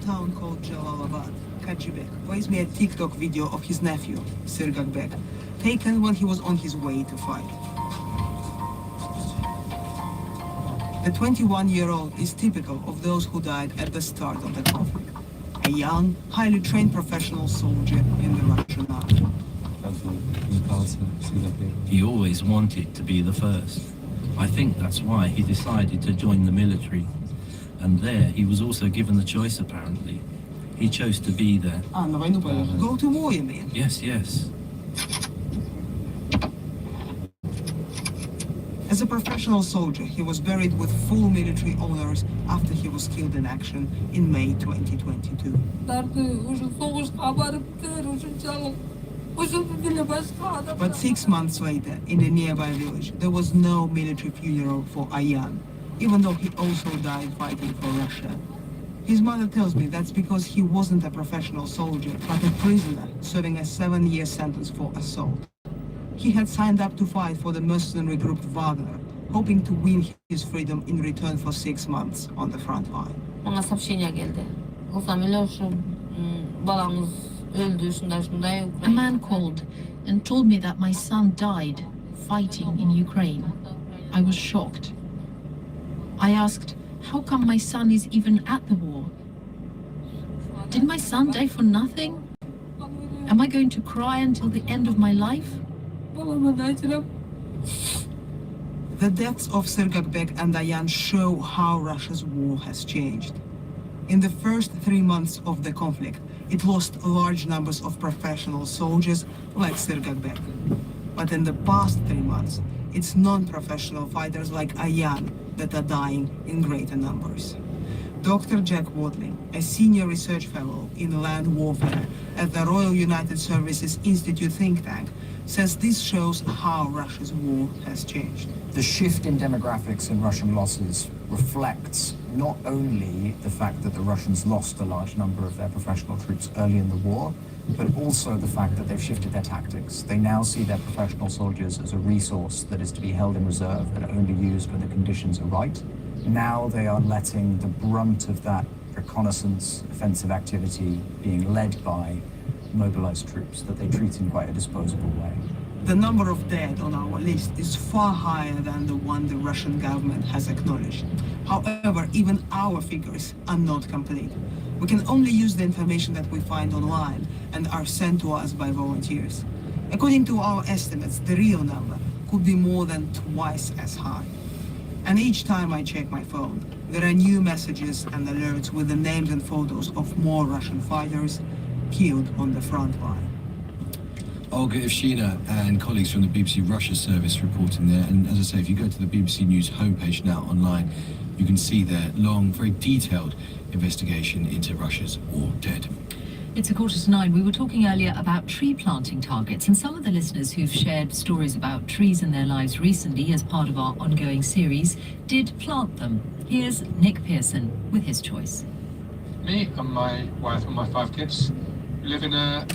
town called Jalalabad, Kajibek plays me a TikTok video of his nephew, Sirgakbek, taken when he was on his way to fight. The 21-year-old is typical of those who died at the start of the conflict. A young, highly trained professional soldier in the Russian army. He always wanted to be the first. I think that's why he decided to join the military. And there he was also given the choice, apparently. He chose to be there. Go to war, you mean? Yes. As a professional soldier, he was buried with full military honors after he was killed in action in May 2022. But 6 months later, in a nearby village, there was no military funeral for Ayan, even though he also died fighting for Russia. His mother tells me that's because he wasn't a professional soldier, but a prisoner serving a 7-year sentence for assault. He had signed up to fight for the mercenary group Wagner, hoping to win his freedom in return for 6 months on the front line. Bana сообщение geldi. Balamız öldü, şunday. A man called and told me that my son died fighting in Ukraine. I was shocked. I asked, how come my son is even at the war? Did my son die for nothing? Am I going to cry until the end of my life? The deaths of Sirgakbek and Ayan show how Russia's war has changed. In the first 3 months of the conflict, it lost large numbers of professional soldiers like Sirgakbek. But in the past 3 months, it's non-professional fighters like Ayan that are dying in greater numbers. Dr. Jack Wadley, a senior research fellow in land warfare at the Royal United Services Institute think tank, says this shows how Russia's war has changed. The shift in demographics in Russian losses reflects not only the fact that the Russians lost a large number of their professional troops early in the war, but also the fact that they've shifted their tactics. They now see their professional soldiers as a resource that is to be held in reserve and only used when the conditions are right. Now they are letting the brunt of that reconnaissance offensive activity being led by mobilized troops that they treat in quite a disposable way. The number of dead on our list is far higher than the one the Russian government has acknowledged. However, even our figures are not complete. We can only use the information that we find online and are sent to us by volunteers. According to our estimates, the real number could be more than twice as high. And each time I check my phone, there are new messages and alerts with the names and photos of more Russian fighters killed on the front line. Olga Ivshina and colleagues from the BBC Russia service reporting there. And as I say, if you go to the BBC News homepage now online, you can see their long, very detailed investigation into Russia's war dead. It's 8:45. We were talking earlier about tree planting targets, and some of the listeners who've shared stories about trees in their lives recently as part of our ongoing series did plant them. Here's Nick Pearson with his choice. Me and my wife and my 5 kids live in a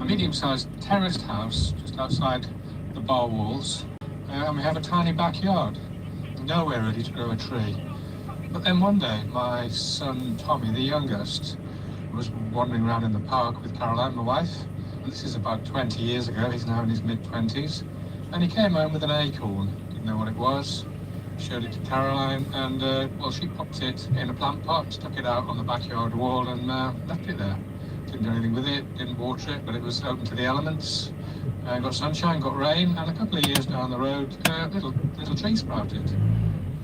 medium-sized terraced house just outside the bar walls, and we have a tiny backyard, nowhere ready to grow a tree. But then one day, my son Tommy, the youngest, was wandering around in the park with Caroline, my wife, and this is about 20 years ago. He's now in his mid-20s, and he came home with an acorn. Didn't know what it was. Showed it to Caroline, and well, she popped it in a plant pot, stuck it out on the backyard wall, and left it there. Didn't do anything with it, didn't water it, but it was open to the elements. Got sunshine, got rain, and a couple of years down the road, little tree sprouted.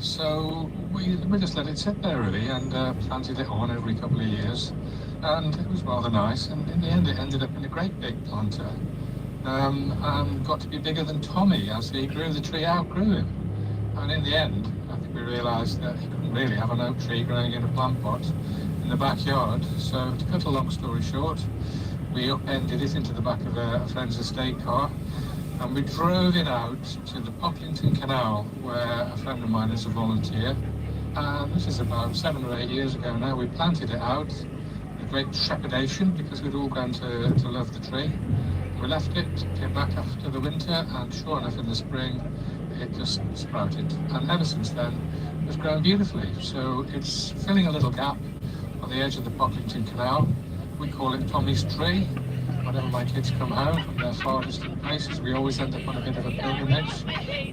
So we just let it sit there really, and planted it on every couple of years, and it was rather nice. And in the end, it ended up in a great big planter, and got to be bigger than Tommy as he grew. The tree outgrew him, and in the end, I think we realised that he couldn't really have an oak tree growing in a plant pot in the backyard. So to cut a long story short, we upended it into the back of a friend's estate car, and we drove it out to the Pocklington Canal, where a friend of mine is a volunteer. And this is about 7 or 8 years ago now. We planted it out with great trepidation because we'd all grown to love the tree. We left it, came back after the winter, and sure enough in the spring it just sprouted. And ever since then it's grown beautifully. So it's filling a little gap on on the edge of the Pocklington Canal. We call it Tommy's Tree. Whenever my kids come home from their far distant places, we always end up on a bit of a pilgrimage.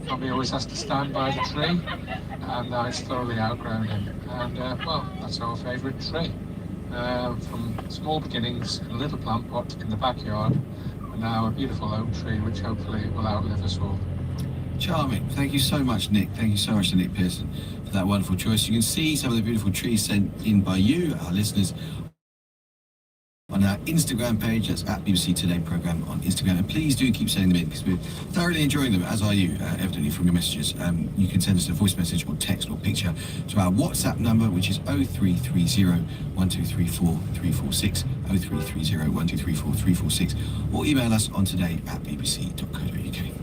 Tommy always has to stand by the tree, and it's thoroughly outgrown him. And well, that's our favourite tree. From small beginnings in a little plant pot in the backyard, and now a beautiful oak tree which hopefully will outlive us all. Charming. Thank you so much, Nick. Thank you so much to Nick Pearson for that wonderful choice. You can see some of the beautiful trees sent in by you, our listeners, on our Instagram page. That's at BBC Today Programme on Instagram. And please do keep sending them in because we're thoroughly enjoying them, as are you, evidently, from your messages. You can send us a voice message or text or picture to our WhatsApp number, which is 0330 1234 346, 0330 1234 346, or email us on today@bbc.co.uk.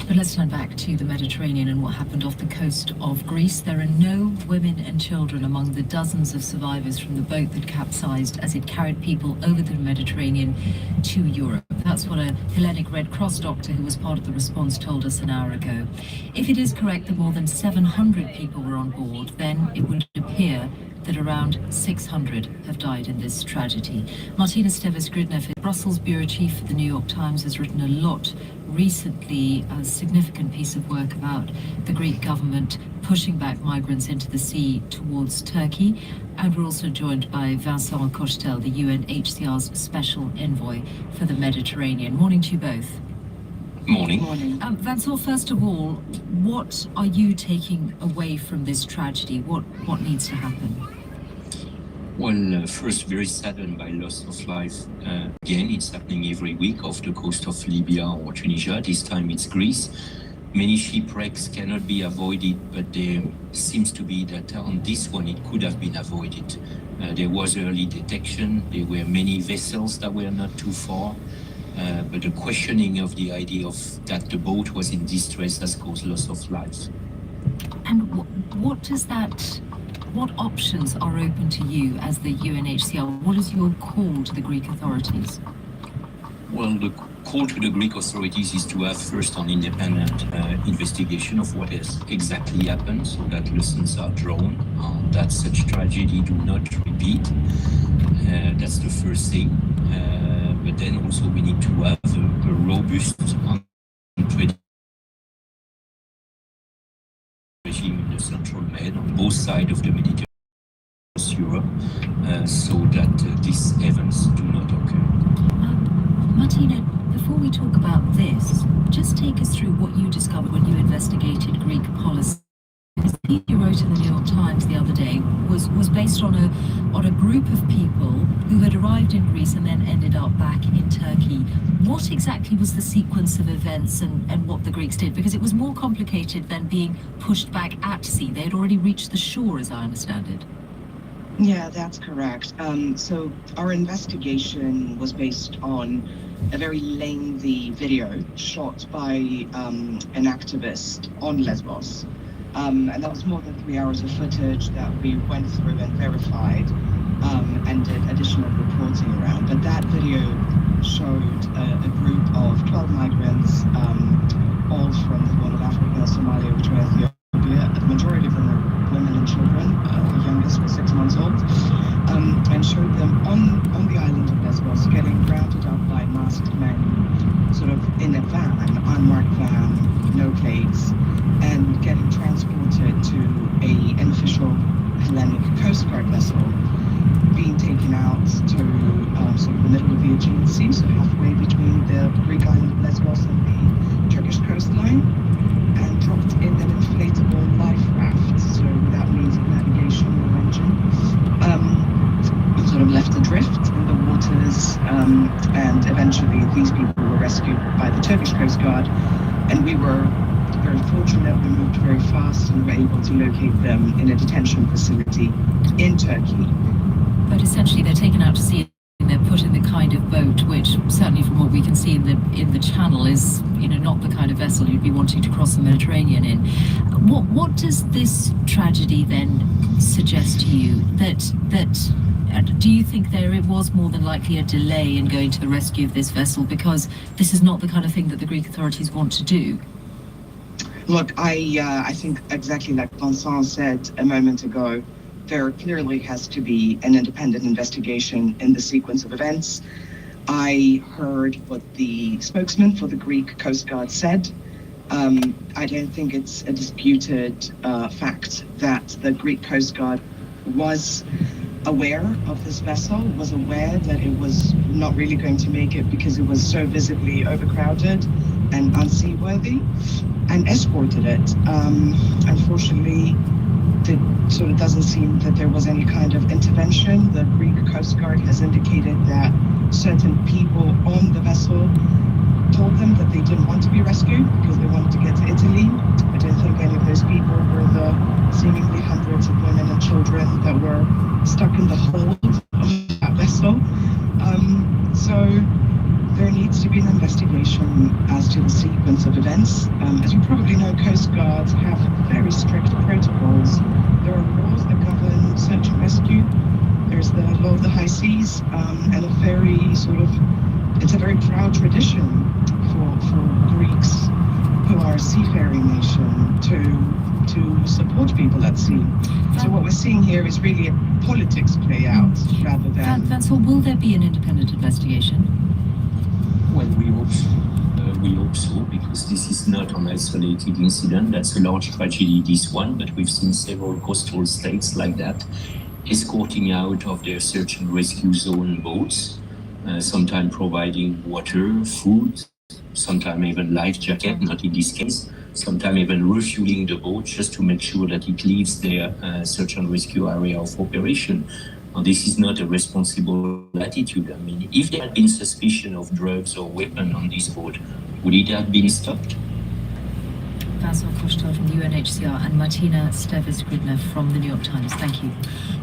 But let's turn back to the Mediterranean and what happened off the coast of Greece. There are no women and children among the dozens of survivors from the boat that capsized as it carried people over the Mediterranean to Europe. That's what a Hellenic Red Cross doctor who was part of the response told us an hour ago. If it is correct that more than 700 people were on board, then it would appear that around 600 have died in this tragedy. Martina Steves-Gridneff, Brussels bureau chief for the New York Times, has written a lot recently, a significant piece of work about the Greek government pushing back migrants into the sea towards Turkey. And we're also joined by Vincent Cochetel, the UNHCR's special envoy for the Mediterranean. Morning to you both. Morning. Vincent, first of all, what are you taking away from this tragedy? What needs to happen? Well, first, very saddened by loss of life. Again, it's happening every week off the coast of Libya or Tunisia. This time it's Greece. Many shipwrecks cannot be avoided, but there seems to be that on this one it could have been avoided. There was early detection. There were many vessels that were not too far. But the questioning of the idea of that the boat was in distress has caused loss of life. And what options are open to you as the UNHCR? What is your call to the Greek authorities? Well, the call to the Greek authorities is to have first an independent investigation of what has exactly happened, so that lessons are drawn, that such tragedy do not repeat. That's the first thing. But then also we need to have a robust regime in the Central Med on both sides of the Mediterranean, Europe, so that these events do not occur. Martina, before we talk about this, just take us through what you discovered when you investigated Greek policy. Because the piece you wrote in the New York Times the other day was based on a group of people who had arrived in Greece and then ended up back in Turkey. What exactly was the sequence of events and what the Greeks did? Because it was more complicated than being pushed back at sea. They had already reached the shore, as I understand it. Yeah, that's correct. So our investigation was based on a very lengthy video shot by an activist on Lesbos. And that was more than 3 hours of footage that we went through and verified and did additional reporting around. But that video showed a group of 12 migrants, all from the Horn of Africa, Somalia, Eritrea, Ethiopia. The majority of them were women and children. The youngest was 6 months old. And showed them on the island of Lesbos getting rounded up by masked men, sort of in a van, unmarked van, no plates, and getting transported to an official Hellenic Coast Guard vessel, being taken out to sort of the middle of the Aegean Sea, so halfway between the Greek island of Lesbos and the Turkish coastline, and dropped in an inflatable life raft, so without means of navigation or engine. Sort of left adrift in the waters, and eventually these people were rescued by the Turkish Coast Guard, and we were very fortunate. We moved very fast and were able to locate them in a detention facility in Turkey. But essentially they're taken out to sea and they're put in the kind of boat which, certainly from what we can see in the channel, is not the kind of vessel you'd be wanting to cross the Mediterranean in. What does this tragedy then suggest to you? That do you think there was more than likely a delay in going to the rescue of this vessel because this is not the kind of thing that the Greek authorities want to do? Look, I think exactly like Vincent said a moment ago, there clearly has to be an independent investigation in the sequence of events. I heard what the spokesman for the Greek Coast Guard said. I don't think it's a disputed fact that the Greek Coast Guard was aware of this vessel, was aware that it was not really going to make it because it was so visibly overcrowded and unseaworthy, and escorted it. Unfortunately, it sort of doesn't seem that there was any kind of intervention. The Greek Coast Guard has indicated that certain people on the vessel told them that they didn't want to be rescued because they wanted to get to Italy. I don't think any of those people were the seemingly hundreds of women and children that were stuck in the hold of that vessel. So there needs to be an investigation as to the sequence of events. As you probably know, Coast Guards have very strict protocols. There are laws that govern search and rescue. There's the law of the high seas, and it's a very proud tradition for Greeks who are a seafaring nation to support people at sea. So what we're seeing here is really a politics play out rather than... That's all. Will there be an independent investigation? Well, we hope so, because this is not an isolated incident. That's a large tragedy, this one, but we've seen several coastal states like that escorting out of their search and rescue zone boats, sometimes providing water, food, sometimes even life jacket, not in this case, sometimes even refueling the boat just to make sure that it leaves their search and rescue area of operation. And this is not a responsible attitude. I mean, if there had been suspicion of drugs or weapon on this boat, would it have been stopped? Basil Koshtar from the UNHCR and Martina Stevis-Gridner from the New York Times. Thank you.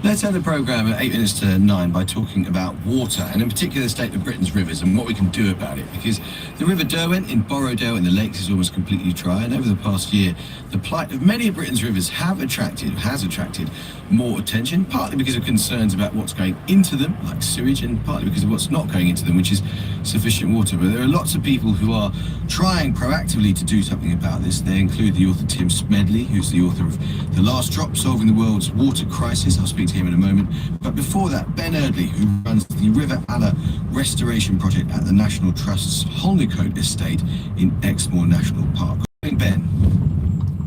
Let's end the programme at 8 minutes to 9 by talking about water, and in particular the state of Britain's rivers and what we can do about it, because the River Derwent in Borrowdale in the Lakes is almost completely dry, and over the past year the plight of many of Britain's rivers has attracted more attention, partly because of concerns about what's going into them, like sewage, and partly because of what's not going into them, which is sufficient water. But there are lots of people who are trying proactively to do something about this. They include the author Tim Smedley, who's the author of The Last Drop, Solving the World's Water Crisis. I'll speak to him in a moment. But before that, Ben Eardley, who runs the River Alla Restoration Project at the National Trust's Holnicote Estate in Exmoor National Park. Ben.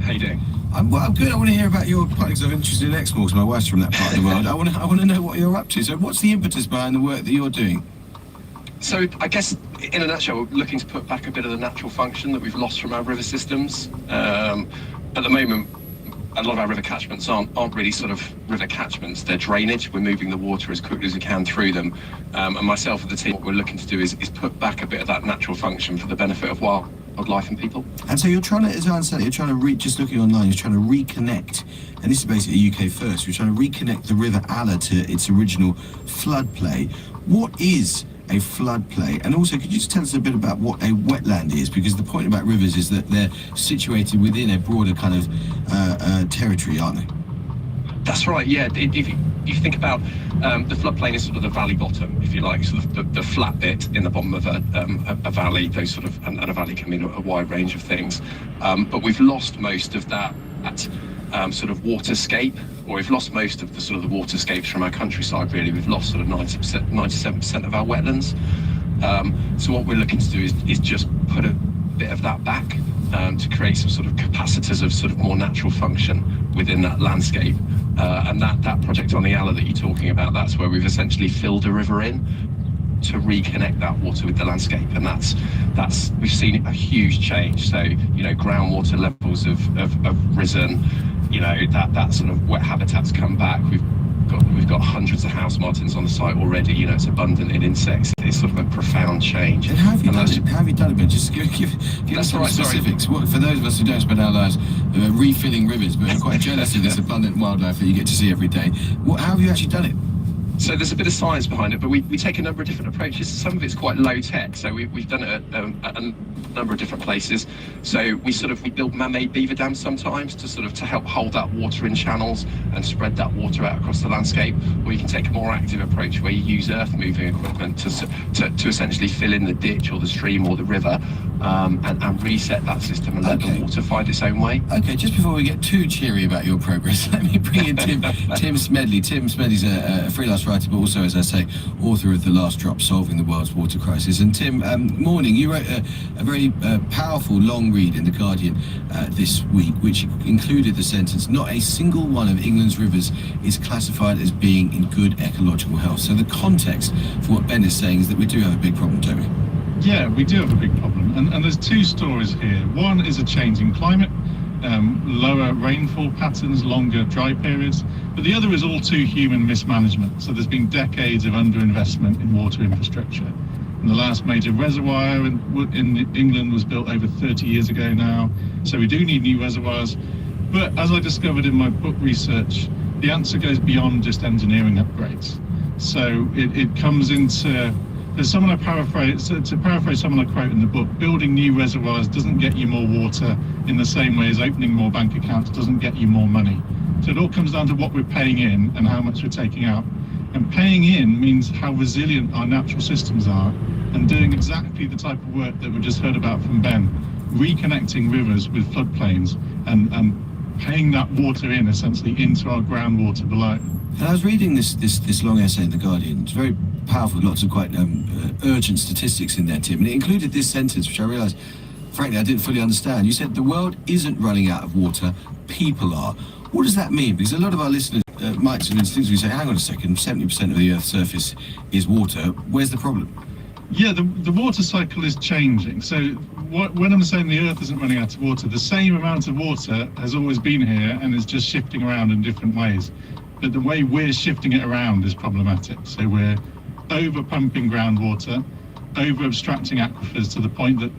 How you doing? I'm good. I want to hear about your part, because I'm interested in Exmoor, because my wife's from that part of the world. I want to know what you're up to. So what's the impetus behind the work that you're doing? So I guess in a nutshell, we're looking to put back a bit of the natural function that we've lost from our river systems. At the moment, a lot of our river catchments aren't really sort of river catchments, they're drainage. We're moving the water as quickly as we can through them. And myself and the team, what we're looking to do is put back a bit of that natural function for the benefit of wildlife and people. And so you're trying to, as I understand it, you're trying to just looking online, you're trying to reconnect, and this is basically UK first, you're trying to reconnect the River Alla to its original floodplain. What is a floodplain? And also, could you just tell us a bit about what a wetland is? Because the point about rivers is that they're situated within a broader kind of territory, aren't they? That's right, yeah. If you think about the floodplain is sort of the valley bottom, if you like, sort of the flat bit in the bottom of a valley. Those sort of, and a valley can mean a wide range of things. But we've lost most of that sort of waterscape, or we've lost most of the sort of the waterscapes from our countryside, really. We've lost sort of 90%, 97% of our wetlands. So what we're looking to do is just put a bit of that back to create some sort of capacitors of sort of more natural function within that landscape. And that project on the Alla that you're talking about, that's where we've essentially filled a river in to reconnect that water with the landscape, and that's we've seen a huge change. So, you know, groundwater levels have risen. You know, that sort of wet habitat's come back. We've got hundreds of house martins on the site already. You know, it's abundant in insects. It's sort of a profound change. And how have you done it, Ben? Just give us some specifics. What, for those of us who don't spend our lives refilling rivers, but are quite jealous of this abundant wildlife that you get to see every day, how have you actually done it? So there's a bit of science behind it, but we take a number of different approaches. Some of it's quite low tech, so we've done it at a number of different places. So we build man-made beaver dams sometimes to help hold that water in channels and spread that water out across the landscape. Or you can take a more active approach where you use earth-moving equipment to essentially fill in the ditch or the stream or the river, and reset that system and let the water find its own way. Okay, just before we get too cheery about your progress, let me bring in Tim Smedley. Tim Smedley's a freelance writer, but also, as I say, author of The Last Drop, Solving the World's Water Crisis. And Tim, morning, you wrote a very powerful long read in The Guardian this week, which included the sentence, "Not a single one of England's rivers is classified as being in good ecological health." So the context for what Ben is saying is that we do have a big problem, don't we? Yeah, we do have a big problem. And there's two stories here. One is a changing climate, lower rainfall patterns, longer dry periods. But the other is all too human mismanagement. So there's been decades of underinvestment in water infrastructure. And the last major reservoir in England was built over 30 years ago now. So we do need new reservoirs. But as I discovered in my book research, the answer goes beyond just engineering upgrades. So it comes into, there's someone I paraphrase, to paraphrase someone I quote in the book, building new reservoirs doesn't get you more water in the same way as opening more bank accounts doesn't get you more money. So it all comes down to what we're paying in and how much we're taking out. And paying in means how resilient our natural systems are, and doing exactly the type of work that we just heard about from Ben, reconnecting rivers with floodplains and paying that water in essentially into our groundwater below. And I was reading this long essay in The Guardian. It's very powerful, lots of quite urgent statistics in there, Tim. And it included this sentence, which I realised, frankly, I didn't fully understand. You said the world isn't running out of water, people are. What does that mean? Because a lot of our listeners might sort of instinctively say, hang on a second, 70% of the Earth's surface is water. Where's the problem? Yeah, the water cycle is changing. So when I'm saying the Earth isn't running out of water, the same amount of water has always been here and is just shifting around in different ways. But the way we're shifting it around is problematic. So we're over pumping groundwater, over abstracting aquifers to the point that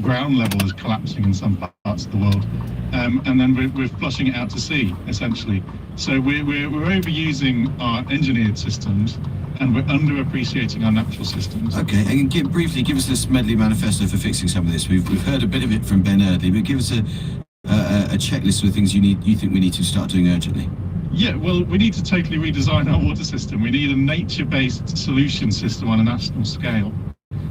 ground level is collapsing in some parts of the world. And then we're flushing it out to sea, essentially. So we're overusing our engineered systems, and we're underappreciating our natural systems. Okay, and briefly give us this Medley manifesto for fixing some of this. We've heard a bit of it from Ben Eardley, but give us a checklist of the things you think we need to start doing urgently. Yeah, well, we need to totally redesign our water system. We need a nature-based solution system on a national scale.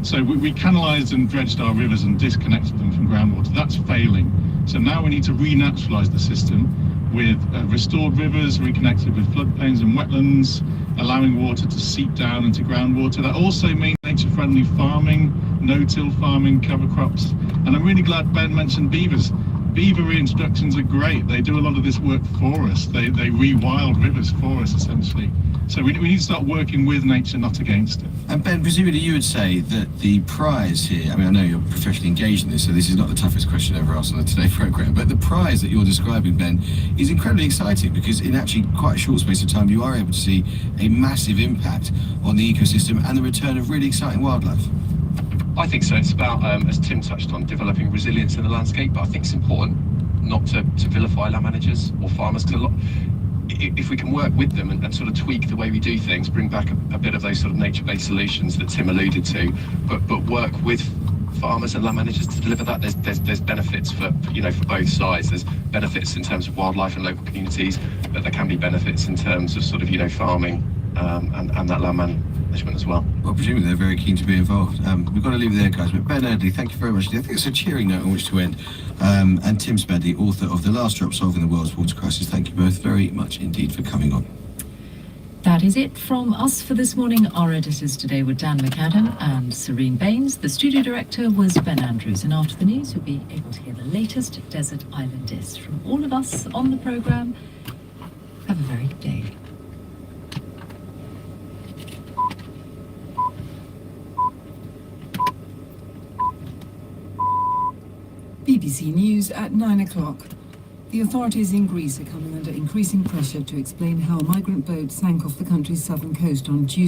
So we canalised and dredged our rivers and disconnected them from groundwater. That's failing. So now we need to renaturalise the system with restored rivers, reconnected with floodplains and wetlands, allowing water to seep down into groundwater. That also means nature-friendly farming, no-till farming, cover crops. And I'm really glad Ben mentioned beavers. Beaver reintroductions are great. They do a lot of this work for us. They rewild rivers for us, essentially. So we need to start working with nature, not against it. And Ben, presumably you would say that the prize here, I mean, I know you're professionally engaged in this, so this is not the toughest question ever asked on the Today programme, but the prize that you're describing, Ben, is incredibly exciting because in actually quite a short space of time, you are able to see a massive impact on the ecosystem and the return of really exciting wildlife. I think so. It's about, as Tim touched on, developing resilience in the landscape, but I think it's important not to vilify land managers or farmers, because if we can work with them and sort of tweak the way we do things, bring back a bit of those sort of nature-based solutions that Tim alluded to, but work with farmers and land managers to deliver that, there's benefits for both sides. There's benefits in terms of wildlife and local communities, but there can be benefits in terms of sort of farming and that land management as well. Well, presumably they're very keen to be involved. We've got to leave it there, guys. But Ben Eardley, thank you very much. I think it's a cheering note on which to end. And Tim Smedley, author of The Last Drop, Solving the World's Water Crisis. Thank you both very much indeed for coming on. That is it from us for this morning. Our editors today were Dan McAdam and Serene Baines. The studio director was Ben Andrews. And after the news, you'll be able to hear the latest Desert Islandist. From all of us on the programme, have a very good day. BBC News at 9 o'clock. The authorities in Greece are coming under increasing pressure to explain how a migrant boat sank off the country's southern coast on Tuesday.